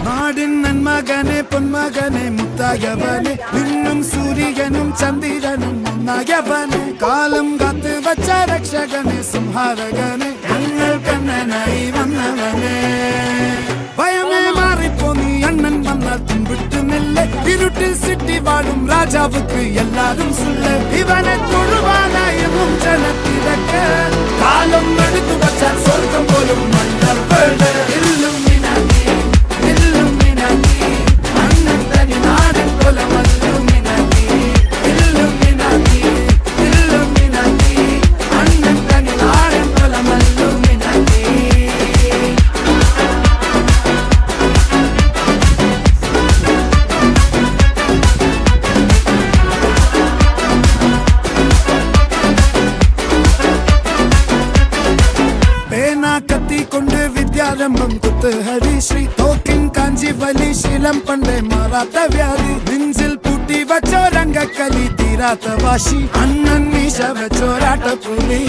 നാടിൻ നന്മകനെ പൊന്മകനെ മുത്തായവനെ നിന്നും സൂര്യനും ചന്ദ്രനും ഒന്നായവനെ കാലം കാത്ത് വച്ച രക്ഷകനെ സംഹാരകനെ ഞങ്ങൾ കണ്ണനായി വന്നവനെ ഭയമേ മാറിപ്പോ നീ അണ്ണൻ വന്നാൽ തുമ്പിട്ടുന്നില്ല ഇരുട്ടിൽ സിറ്റി വാഴും രാജാവുക്ക് എല്ലാരും സുല്ല ഇവനെ തൊഴുവാനായും ജനത്തിരക്ക് കാലം എടുത്തു വച്ചാൽ സ്വർഗം പോലും മണ്ണർ വീട് കത്തിക്കൊണ്ട് വിദ്യാരംഭം കുത്ത് ഹരിശ്രീ തോക്കിൻ കാഞ്ചി വലി ശീലം പണ്ടേ മാറാത്ത വ്യാധി നെഞ്ചിൽ പൂട്ടി വച്ചോരംഗക്കലി തീരാത്ത വാശി അണ്ണൻ മീശ വെച്ചോരാട്ട പുലി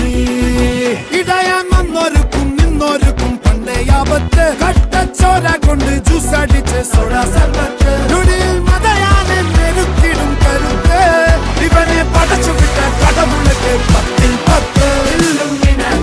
ഇടയാൻ വന്നോർക്കും നിന്നോർക്കും പണ്ടേ ആപത്ത് കട്ടച്ചോര കൊണ്ട് ജ്യൂസ് അടിച്ച് സോഡ സർബത്ത് നുടിയിൽ മതയാനെ മെരുക്കിടും കരുത്ത് ഇവനെ പടച്ചു വിട്ട കടമുളക്ക് 10ൽ 10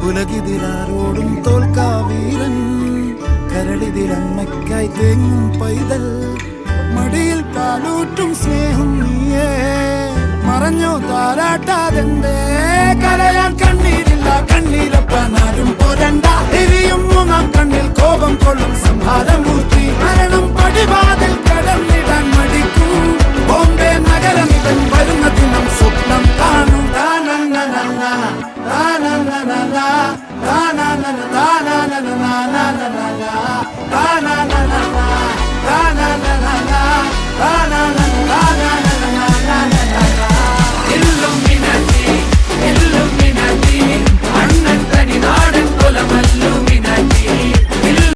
ഉലകിതിലാരോടും തോൽക്കാ വീരൻ കരളിതിലമ്മയ്ക്കായി തേങ്ങും പൈതൽ മടിയിൽ പാലൂട്ടും സ്നേഹം നീയേ മറഞ്ഞോ താരാട്ടാതെന്തേ കരയാൻ കണ്ണീരില്ല കണ്ണീരപ്പനാരും പോരണ്ട എരിയും മൂന്നാം കണ്ണിൽ കോപം കൊള്ളും സംഹാരമൂർത്തി മരണം പടിവാതിൽ കടന്നിൽ